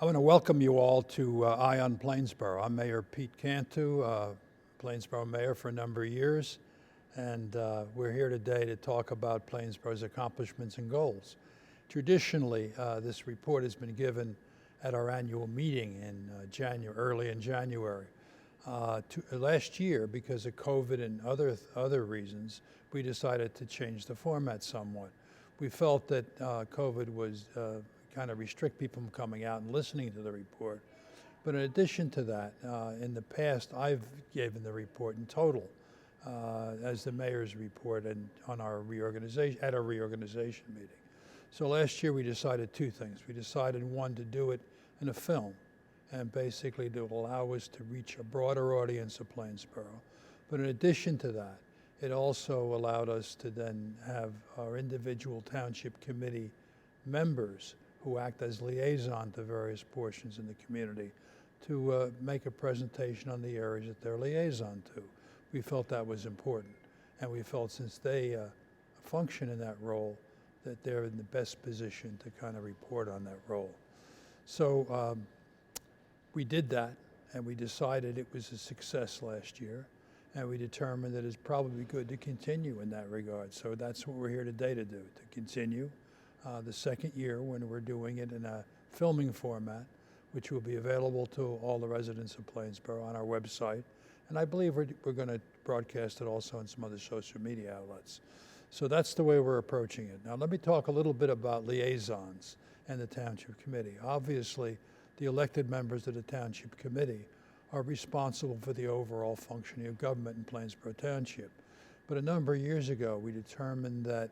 I want to welcome you all to Eye on Plainsboro. I'm Mayor Pete Cantu, Plainsboro Mayor for a number of years, and we're here today to talk about Plainsboro's accomplishments and goals. Traditionally, this report has been given at our annual meeting in early in January. Last year, because of COVID and other reasons, we decided to change the format somewhat. We felt that COVID was kind of restrict people from coming out and listening to the report. But in addition to that, in the past, I've given the report in total as the mayor's report and on our reorganization meeting. So last year we decided two things. We decided, one, to do it in a film, and basically to allow us to reach a broader audience of Plainsboro. But in addition to that, it also allowed us to then have our individual township committee members who act as liaison to various portions in the community to make a presentation on the areas that they're liaison to. We felt that was important, and we felt since they function in that role that they're in the best position to kind of report on that role. So we did that, and we decided it was a success last year, and we determined that it's probably good to continue in that regard. So that's what we're here today to do, to continue the second year when we're doing it in a filming format, which will be available to all the residents of Plainsboro on our website. And I believe we're going to broadcast it also on some other social media outlets. So that's the way we're approaching it. Now let me talk a little bit about liaisons and the Township Committee. Obviously, the elected members of the Township Committee are responsible for the overall functioning of government in Plainsboro Township. But a number of years ago, we determined that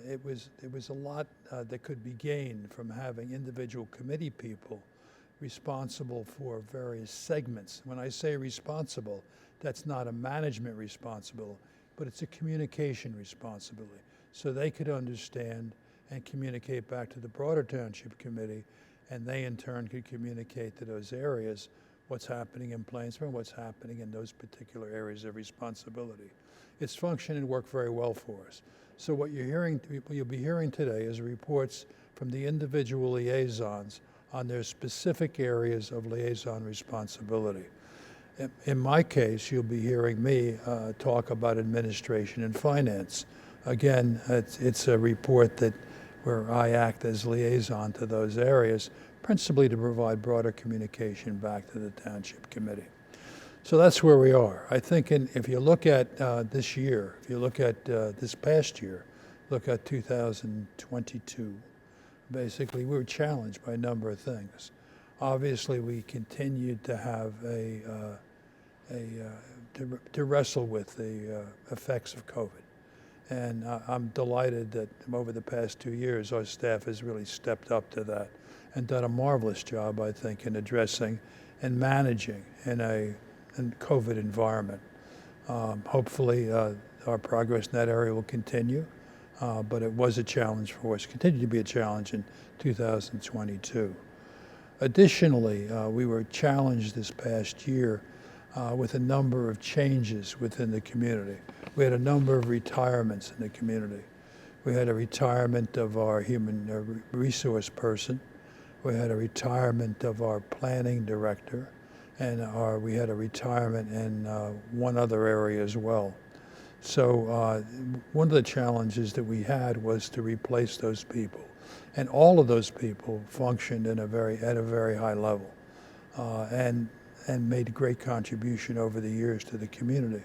it was a lot that could be gained from having individual committee people responsible for various segments. When I say responsible, that's not a management responsibility, but it's a communication responsibility. So they could understand and communicate back to the broader Township Committee, and they in turn could communicate to those areas what's happening in Plainsboro, what's happening in those particular areas of responsibility. It's functioned and worked very well for us. So what you'll be hearing today is reports from the individual liaisons on their specific areas of liaison responsibility. In my case, you'll be hearing me talk about administration and finance. Again, it's a report where I act as liaison to those areas, principally to provide broader communication back to the Township Committee. So that's where we are. I think if you look at this year, if you look at this past year, look at 2022, basically we were challenged by a number of things. Obviously, we continued to have to wrestle with the effects of COVID. And I'm delighted that over the past 2 years, our staff has really stepped up to that and done a marvelous job, I think, in addressing and managing in a COVID environment. Hopefully, our progress in that area will continue, but it was a challenge for us, continued to be a challenge in 2022. Additionally, we were challenged this past year with a number of changes within the community. We had a number of retirements in the community. We had a retirement of our human resource person. We had a retirement of our planning director. And we had a retirement in one other area as well. So one of the challenges that we had was to replace those people. And all of those people functioned at a very high level and made a great contribution over the years to the community.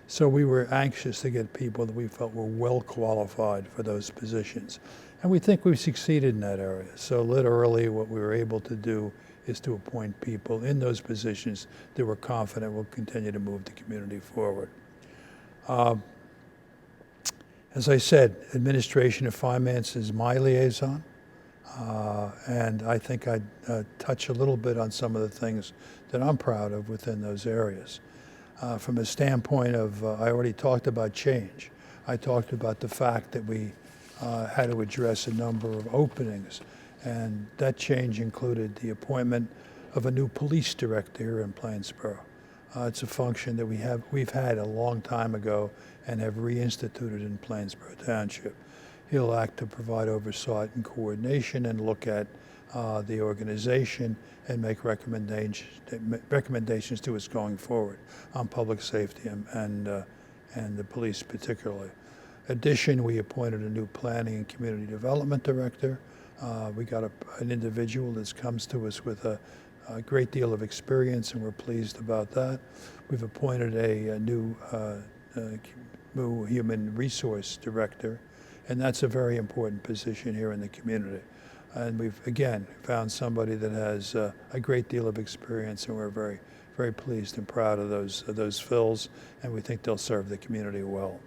So we were anxious to get people that we felt were well qualified for those positions. And we think we've succeeded in that area. So literally what we were able to do is to appoint people in those positions that we're confident will continue to move the community forward. As I said, administration of finance is my liaison, and I think I'd touch a little bit on some of the things that I'm proud of within those areas. From a standpoint of, I already talked about change. I talked about the fact that we had to address a number of openings, and that change included the appointment of a new police director here in Plainsboro. It's a function that we've had a long time ago and have reinstituted in Plainsboro Township. He'll act to provide oversight and coordination and look at the organization and make recommendations to us going forward on public safety and the police particularly. In addition, we appointed a new planning and community development director. We got an individual that comes to us with a great deal of experience, and we're pleased about that. We've appointed a new human resource director, and that's a very important position here in the community. And we've, again, found somebody that has a great deal of experience, and we're very, very pleased and proud of those fills, and we think they'll serve the community well.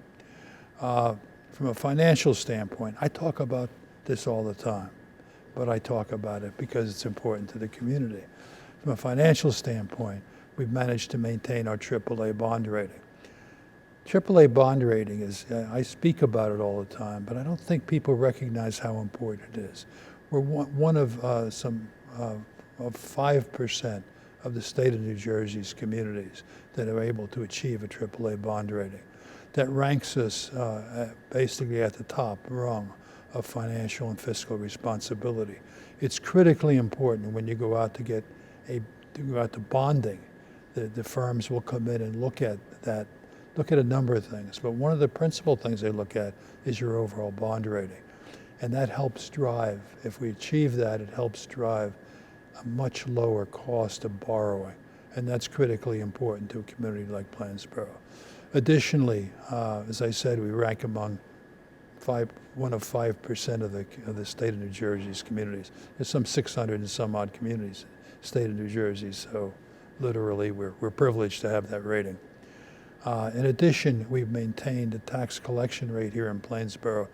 From a financial standpoint, I talk about this all the time, but I talk about it because it's important to the community. From a financial standpoint, we've managed to maintain our AAA bond rating. AAA bond rating is, I speak about it all the time, but I don't think people recognize how important it is. We're one of 5% of the state of New Jersey's communities that are able to achieve a AAA bond rating. That ranks us basically at the top rung of financial and fiscal responsibility. It's critically important when you go out to bonding. The firms will come in and look at that, look at a number of things, but one of the principal things they look at is your overall bond rating. And that helps drive, if we achieve that, it helps drive a much lower cost of borrowing. And that's critically important to a community like Plainsboro. Additionally, as I said, we rank among one of 5% of the state of New Jersey's communities. There's some 600 and some odd communities in the state of New Jersey, so literally we're privileged to have that rating. In addition, we've maintained a tax collection rate here in Plainsboro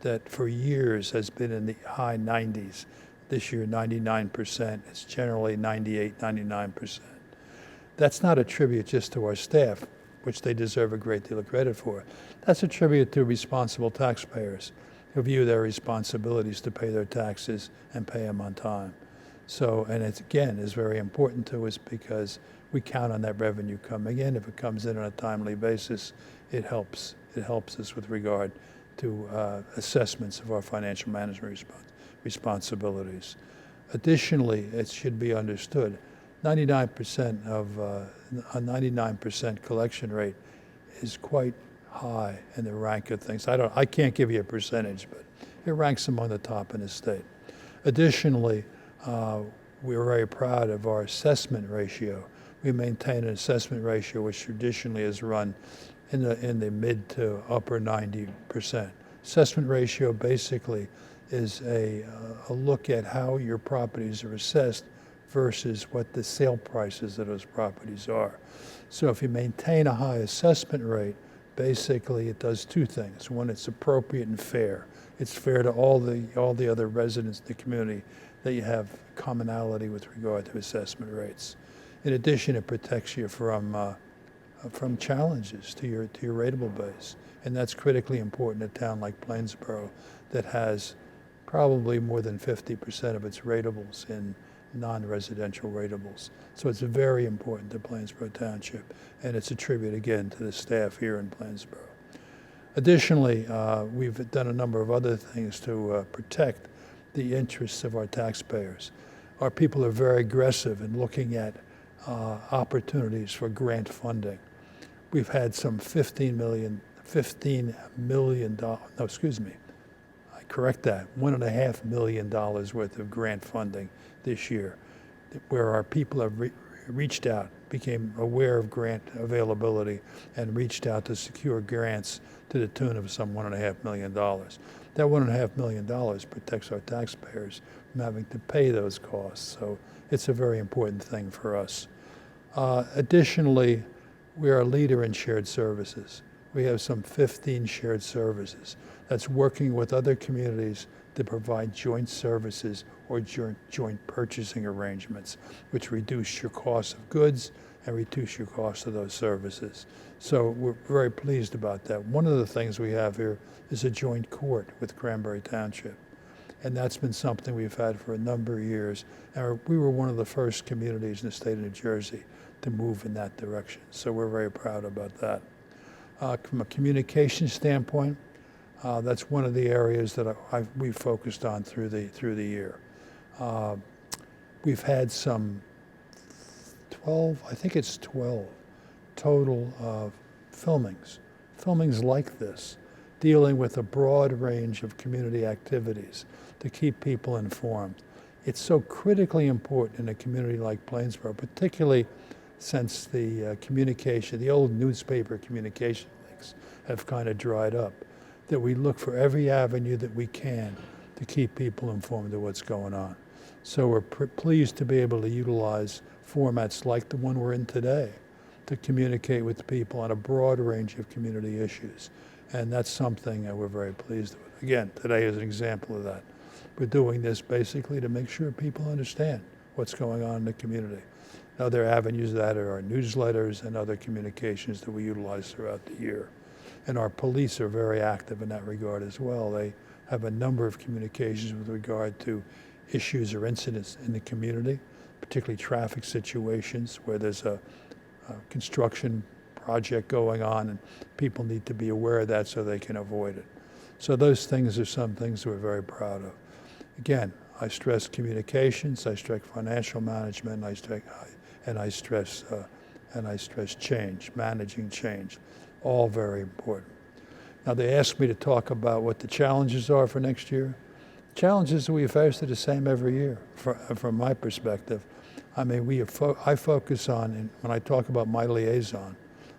that for years has been in the high 90s. This year, 99%. It's generally 98, 99%. That's not a tribute just to our staff, which they deserve a great deal of credit for. That's a tribute to responsible taxpayers who view their responsibilities to pay their taxes and pay them on time. So, and it again is very important to us because we count on that revenue coming in. If it comes in on a timely basis, it helps. It helps us with regard to assessments of our financial management responsibilities. Additionally, it should be understood, 99% of a 99% collection rate is quite high in the rank of things. I can't give you a percentage, but it ranks among the top in the state. Additionally, we're very proud of our assessment ratio. We maintain an assessment ratio which traditionally is run in the mid to upper 90%. Assessment ratio basically is a look at how your properties are assessed versus what the sale prices of those properties are. So if you maintain a high assessment rate, basically it does two things. One, it's appropriate and fair. It's fair to all the other residents in the community that you have commonality with regard to assessment rates. In addition, it protects you from challenges to your rateable base. And that's critically important in a town like Plainsboro that has probably more than 50% of its ratables in non-residential ratables. So it's very important to Plainsboro Township, and it's a tribute again to the staff here in Plainsboro. Additionally, we've done a number of other things to protect the interests of our taxpayers. Our people are very aggressive in looking at opportunities for grant funding. We've had some $1.5 million worth of grant funding this year, where our people have reached out, became aware of grant availability, and reached out to secure grants to the tune of some $1.5 million. That $1.5 million protects our taxpayers from having to pay those costs, so it's a very important thing for us. Additionally, we are a leader in shared services. We have some 15 shared services. That's working with other communities to provide joint services or joint purchasing arrangements, which reduce your cost of goods and reduce your cost of those services. So we're very pleased about that. One of the things we have here is a joint court with Cranberry Township. And that's been something we've had for a number of years. And we were one of the first communities in the state of New Jersey to move in that direction. So we're very proud about that. From a communication standpoint, that's one of the areas that we've focused on through the year. We've had some 12, I think it's 12 total filmings like this, dealing with a broad range of community activities to keep people informed. It's so critically important in a community like Plainsboro, particularly since the communication, the old newspaper communication links have kind of dried up, that we look for every avenue that we can to keep people informed of what's going on. So we're pleased to be able to utilize formats like the one we're in today to communicate with people on a broad range of community issues. And that's something that we're very pleased with. Again, today is an example of that. We're doing this basically to make sure people understand what's going on in the community. Other avenues of that are our newsletters and other communications that we utilize throughout the year. And our police are very active in that regard as well. They have a number of communications with regard to issues or incidents in the community, particularly traffic situations where there's a construction project going on and people need to be aware of that so they can avoid it. So those things are some things we're very proud of. Again, I stress communications, I stress financial management, and I stress change, managing change, all very important. Now they asked me to talk about what the challenges are for next year. Challenges that we face are the same every year from my perspective. I mean, I focus on, and when I talk about my liaison,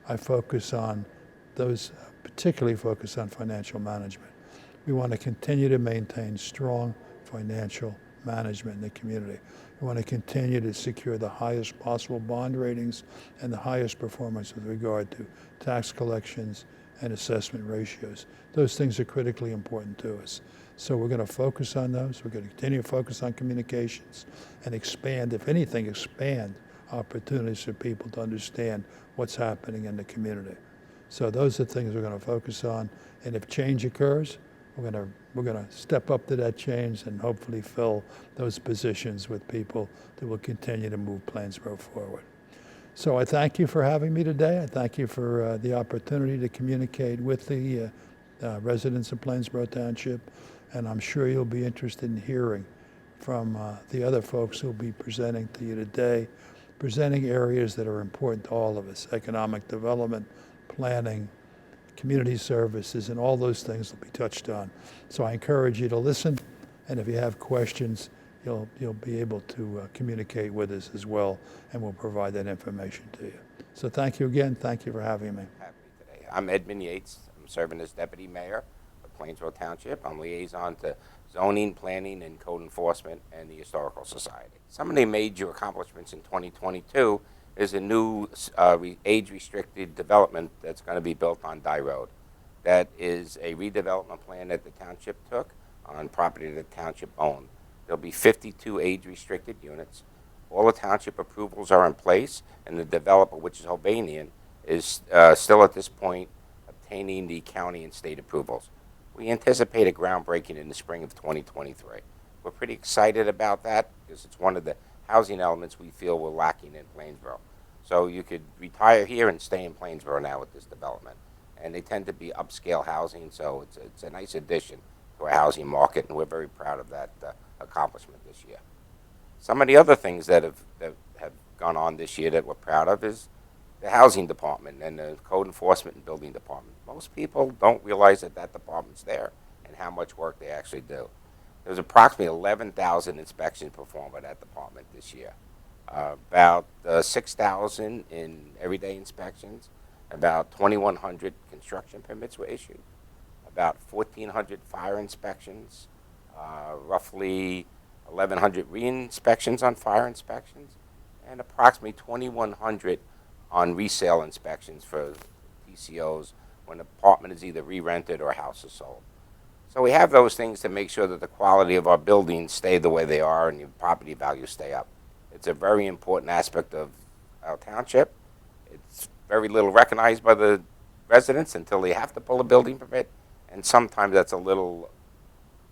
I focus on those, particularly focus on financial management. We want to continue to maintain strong financial management in the community. We want to continue to secure the highest possible bond ratings and the highest performance with regard to tax collections and assessment ratios. Those things are critically important to us. So we're going to focus on those. We're going to continue to focus on communications and expand, if anything, expand opportunities for people to understand what's happening in the community. So those are things we're going to focus on. And if change occurs, we're going to step up to that change and hopefully fill those positions with people that will continue to move Plainsboro forward. So I thank you for having me today. I thank you for the opportunity to communicate with the residents of Plainsboro Township. And I'm sure you'll be interested in hearing from the other folks who'll be presenting to you today, presenting areas that are important to all of us: economic development, planning, community services, and all those things will be touched on. So I encourage you to listen, and if you have questions, you'll be able to communicate with us as well, and we'll provide that information to you. So thank you again. Thank you for having me. Happy today. I'm Edmund Yates. I'm serving as Deputy Mayor of Plainsboro Township. I'm liaison to zoning, planning, and code enforcement, and the Historical Society. Some of the major accomplishments in 2022 is a new age-restricted development that's going to be built on Dye Road. That is a redevelopment plan that the township took on property that the township owned. There'll be 52 age-restricted units. All the township approvals are in place, and the developer, which is Albanian, is still at this point obtaining the county and state approvals. We anticipate a groundbreaking in the spring of 2023. We're pretty excited about that because it's one of the housing elements we feel we're lacking in Plainsboro. So you could retire here and stay in Plainsboro now with this development. And they tend to be upscale housing, so it's a nice addition to our housing market, and we're very proud of that accomplishment this year. Some of the other things that have gone on this year that we're proud of is the housing department and the code enforcement and building department. Most people don't realize that that department's there and how much work they actually do. There's approximately 11,000 inspections performed by that department this year. About 6,000 in everyday inspections. About 2,100 construction permits were issued. About 1,400 fire inspections. Roughly 1,100 re-inspections on fire inspections. And approximately 2,100 on resale inspections for TCOs when an apartment is either re-rented or a house is sold. So we have those things to make sure that the quality of our buildings stay the way they are and the property values stay up. It's a very important aspect of our township. It's very little recognized by the residents until they have to pull a building permit, and sometimes that's a little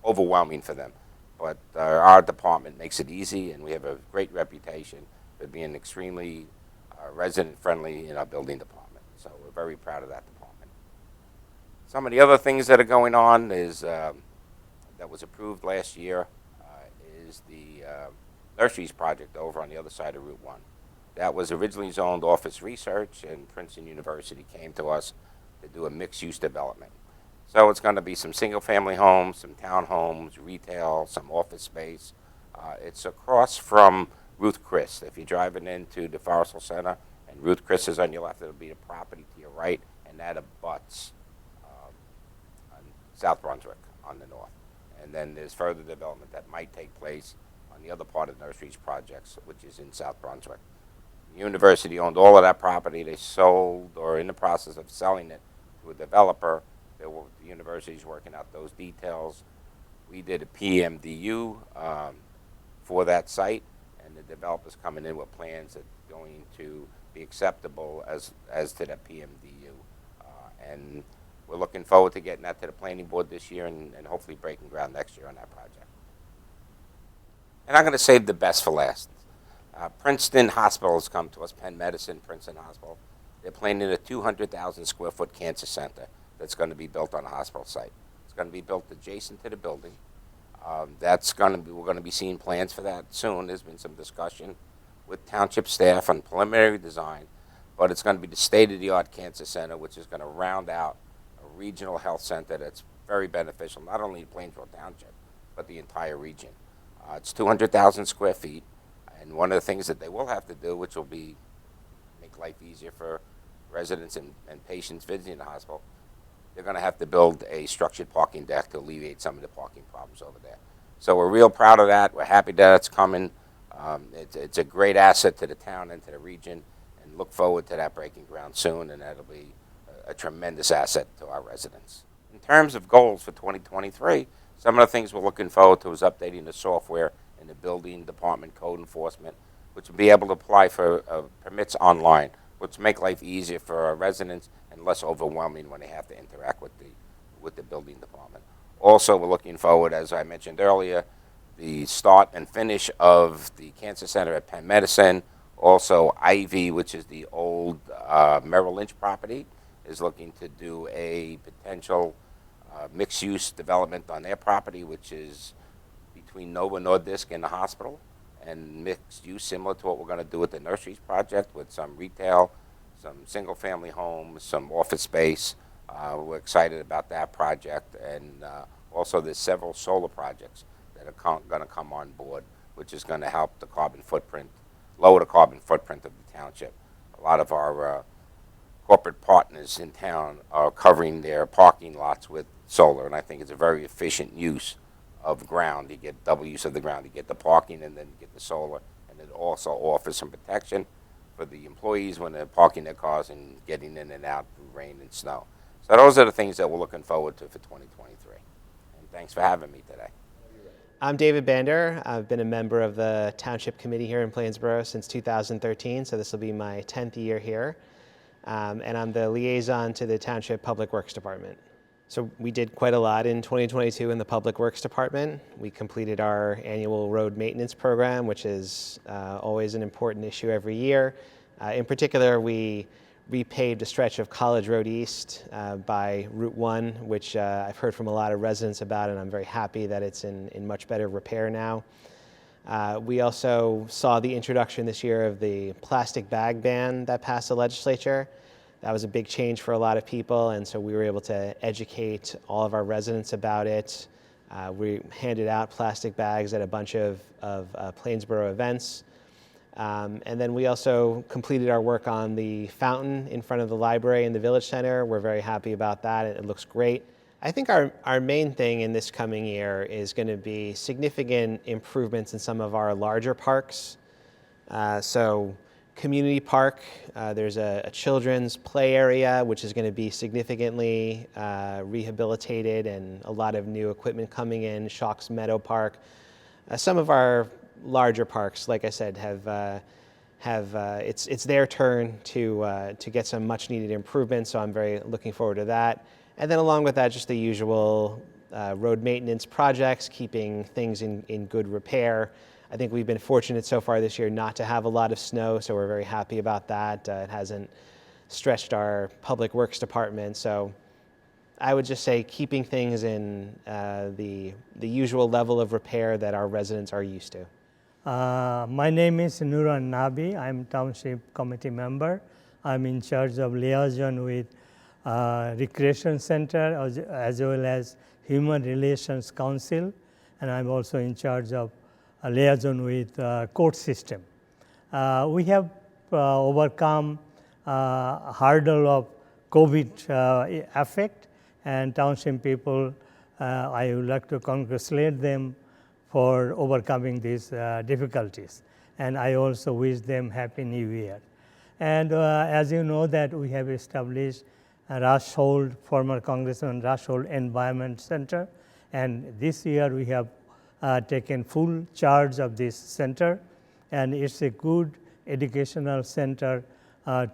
overwhelming for them. But our department makes it easy, and we have a great reputation for being extremely resident-friendly in our building department. So we're very proud of that department. Some of the other things that are going on is that was approved last year is the nurseries project over on the other side of Route 1. That was originally zoned office research, and Princeton University came to us to do a mixed-use development. So it's going to be some single-family homes, some townhomes, retail, some office space. It's across from Ruth Chris. If you're driving into the Forrestal Center and Ruth Chris is on your left, it'll be the property to your right, and that abuts on South Brunswick on the north. And then there's further development that might take place on the other part of the nurseries projects, which is in South Brunswick. The university owned all of that property. They sold or are in the process of selling it to a developer. The university's working out those details. We did a PMDU for that site, and the developer's coming in with plans that are going to be acceptable as to that PMDU. And we're looking forward to getting that to the planning board this year and hopefully breaking ground next year on that project. And I'm going to save the best for last. Princeton Hospital has come to us, Penn Medicine, Princeton Hospital. They're planning a 200,000 square foot cancer center that's going to be built on a hospital site. It's going to be built adjacent to the building. We're going to be seeing plans for that soon. There's been some discussion with Township staff on preliminary design, but it's going to be the state-of-the-art cancer center, which is going to round out a regional health center that's very beneficial, not only to Plainsboro Township, but the entire region. It's 200,000 square feet, and one of the things that they will have to do, which will be make life easier for residents and patients visiting the hospital, they're going to have to build a structured parking deck to alleviate some of the parking problems over there. So we're real proud of that. We're happy that it's coming. It's a great asset to the town and to the region, and look forward to that breaking ground soon, and that'll be a tremendous asset to our residents. In terms of goals for 2023, some of the things we're looking forward to is updating the software in the building department, code enforcement, which will be able to apply for permits online, which make life easier for our residents and less overwhelming when they have to interact with the building department. Also, we're looking forward, as I mentioned earlier, the start and finish of the cancer center at Penn Medicine. Also, Ivy, which is the old Merrill Lynch property, is looking to do a potential mixed-use development on their property, which is between Nova Nordisk and the hospital, and mixed use similar to what we're going to do with the nurseries project, with some retail, some single-family homes, some office space. We're excited about that project, and also there's several solar projects that are going to come on board, which is going to help the carbon footprint, lower the carbon footprint of the township. A lot of our corporate partners in town are covering their parking lots with solar, and I think it's a very efficient use of ground. You get double use of the ground. You get the parking and then you get the solar, and it also offers some protection for the employees when they're parking their cars and getting in and out through rain and snow. So those are the things that we're looking forward to for 2023. And thanks for having me today. I'm David Bander. I've been a member of the Township Committee here in Plainsboro since 2013, so this will be my 10th year here. And I'm the liaison to the Township Public Works Department. So we did quite a lot in 2022 in the Public Works Department. We completed our annual road maintenance program, which is always an important issue every year. In particular, we repaved a stretch of College Road East by Route 1, which I've heard from a lot of residents about, and I'm very happy that it's in much better repair now. We also saw the introduction this year of the plastic bag ban that passed the legislature. That was a big change for a lot of people, and so we were able to educate all of our residents about it. We handed out plastic bags at a bunch of Plainsboro events. And then we also completed our work on the fountain in front of the library in the Village Center. We're very happy about that. It looks great. I think our main thing in this coming year is going to be significant improvements in some of our larger parks. So Community Park, there's a children's play area which is going to be significantly rehabilitated, and a lot of new equipment coming in. Shawks Meadow Park. Some of our larger parks, like I said, it's their turn to get some much needed improvements, so I'm very looking forward to that. And then along with that, just the usual road maintenance projects, keeping things in good repair. I think we've been fortunate so far this year not to have a lot of snow, so we're very happy about that. It hasn't stretched our public works department, so I would just say keeping things in the usual level of repair that our residents are used to. My name is Nuran Nabi. I'm Township Committee member. I'm in charge of liaison with Recreation Center as well as Human Relations Council, and I'm also in charge of liaison with court system. We have overcome hurdle of COVID effect, and Township people, I would like to congratulate them for overcoming these difficulties. And I also wish them Happy New Year. And as you know that we have established Rushhold, former Congressman Rushhold Environment Center. And this year we have taken full charge of this center. And it's a good educational center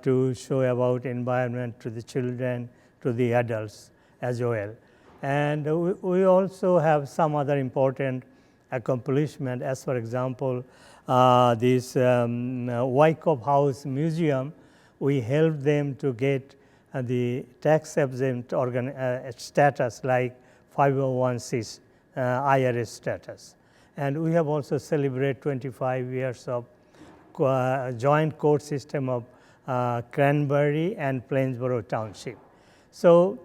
to show about environment to the children, to the adults as well. And we also have some other important accomplishment, as for example, this Wyckoff House Museum, we helped them to get the tax exempt status like 501c IRS status. And we have also celebrated 25 years of joint court system of Cranberry and Plainsboro Township. So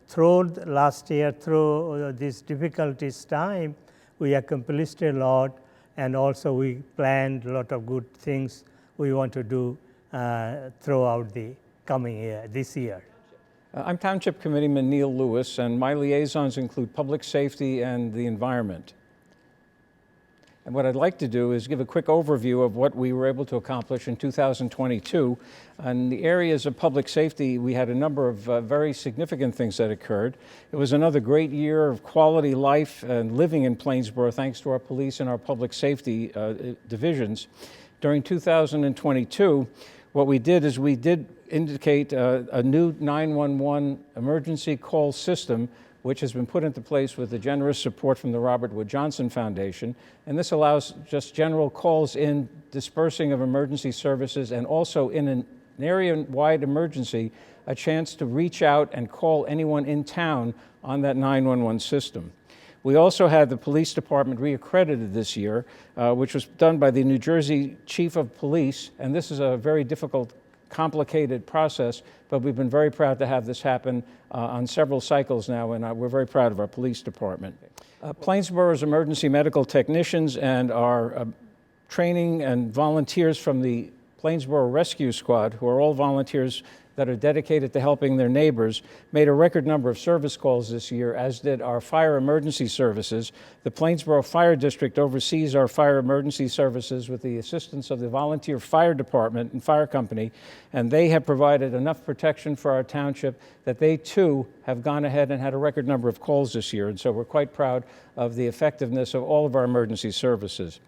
through last year, through this difficulties time, we accomplished a lot, and also we planned a lot of good things we want to do throughout the coming year, this year. I'm Township Committeeman Neil Lewis, and my liaisons include public safety and the environment. And what I'd like to do is give a quick overview of what we were able to accomplish in 2022. In the areas of public safety, we had a number of very significant things that occurred. It was another great year of quality life and living in Plainsboro, thanks to our police and our public safety divisions. During 2022, what we did is we did indicate a new 911 emergency call system, which has been put into place with the generous support from the Robert Wood Johnson Foundation. And this allows just general calls in, dispersing of emergency services, and also in an area-wide emergency, a chance to reach out and call anyone in town on that 911 system. We also had the police department reaccredited this year, which was done by the New Jersey Chief of Police, and this is a very difficult, complicated process, but we've been very proud to have this happen on several cycles now, and we're very proud of our police department. Plainsboro's emergency medical technicians and our training and volunteers from the Plainsboro Rescue Squad, who are all volunteers that are dedicated to helping their neighbors, made a record number of service calls this year, as did our fire emergency services. The Plainsboro Fire District oversees our fire emergency services with the assistance of the volunteer fire department and fire company, and they have provided enough protection for our township that they too have gone ahead and had a record number of calls this year. And so we're quite proud of the effectiveness of all of our emergency services.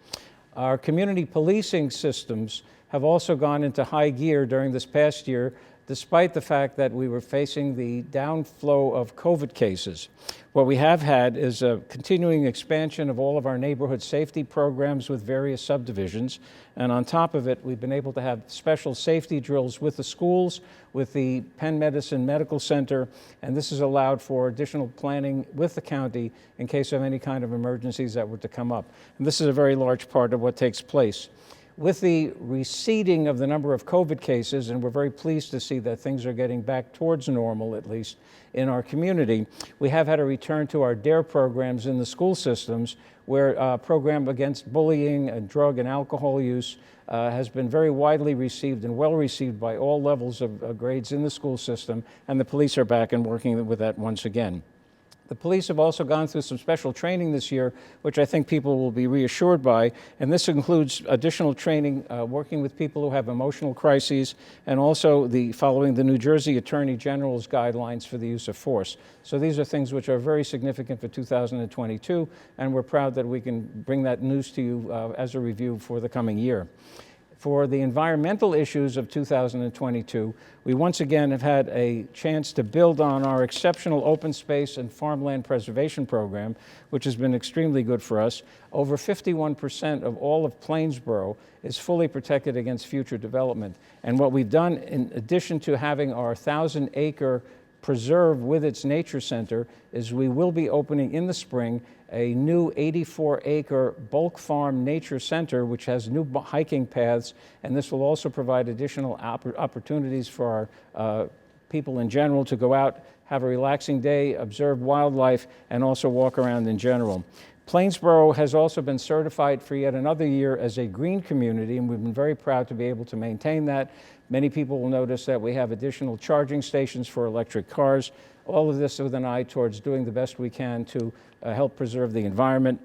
Our community policing systems have also gone into high gear during this past year, despite the fact that we were facing the downflow of COVID cases. What we have had is a continuing expansion of all of our neighborhood safety programs with various subdivisions. And on top of it, we've been able to have special safety drills with the schools, with the Penn Medicine Medical Center, and this has allowed for additional planning with the county in case of any kind of emergencies that were to come up. And this is a very large part of what takes place. With the receding of the number of COVID cases, and we're very pleased to see that things are getting back towards normal, at least in our community, we have had a return to our DARE programs in the school systems, where a program against bullying and drug and alcohol use has been very widely received and well received by all levels of grades in the school system, and the police are back and working with that once again. The police have also gone through some special training this year, which I think people will be reassured by, and this includes additional training working with people who have emotional crises, and also following the New Jersey Attorney General's guidelines for the use of force. So these are things which are very significant for 2022, and we're proud that we can bring that news to you as a review for the coming year. For the environmental issues of 2022, we once again have had a chance to build on our exceptional open space and farmland preservation program, which has been extremely good for us. Over 51% of all of Plainsboro is fully protected against future development. And what we've done, in addition to having our 1,000-acre preserve with its nature center is we will be opening in the spring a new 84-acre bulk farm nature center, which has new hiking paths, and this will also provide additional opportunities for our people in general to go out, have a relaxing day, observe wildlife, and also walk around in general. Plainsboro has also been certified for yet another year as a green community, and we've been very proud to be able to maintain that. Many people will notice that we have additional charging stations for electric cars. All of this with an eye towards doing the best we can to help preserve the environment.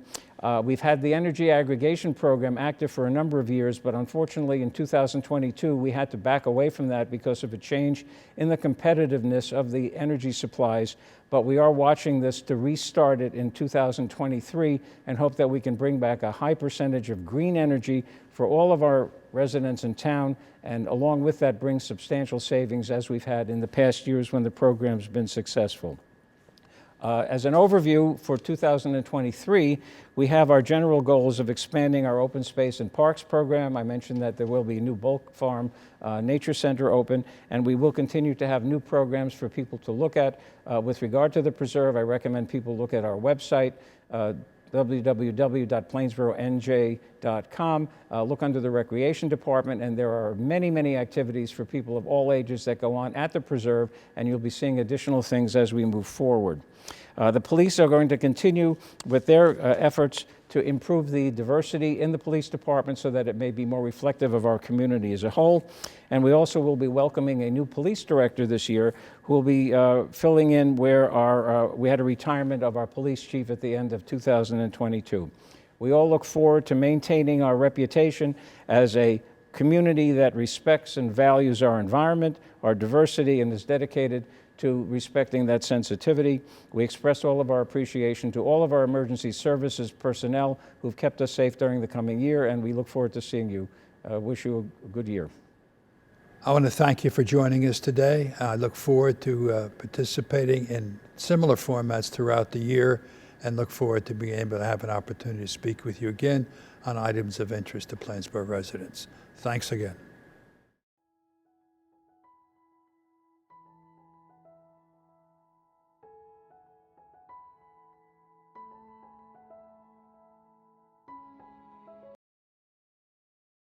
We've had the energy aggregation program active for a number of years, but unfortunately in 2022 we had to back away from that because of a change in the competitiveness of the energy supplies. But we are watching this to restart it in 2023 and hope that we can bring back a high percentage of green energy for all of our residents in town, and along with that bring substantial savings as we've had in the past years when the program's been successful. As an overview for 2023, we have our general goals of expanding our open space and parks program. I mentioned that there will be a new bulk farm nature center open, and we will continue to have new programs for people to look at. With regard to the preserve, I recommend people look at our website, www.plainsboronj.com. Look under the Recreation Department, and there are many, many activities for people of all ages that go on at the preserve, and you'll be seeing additional things as we move forward. The police are going to continue with their efforts to improve the diversity in the police department so that it may be more reflective of our community as a whole. And we also will be welcoming a new police director this year who will be filling in where we had a retirement of our police chief at the end of 2022. We all look forward to maintaining our reputation as a community that respects and values our environment, our diversity, and is dedicated to respecting that sensitivity. We express all of our appreciation to all of our emergency services personnel who've kept us safe during the coming year, and we look forward to seeing you. Wish you a good year. I want to thank you for joining us today. I look forward to participating in similar formats throughout the year, and look forward to being able to have an opportunity to speak with you again on items of interest to Plainsboro residents. Thanks again.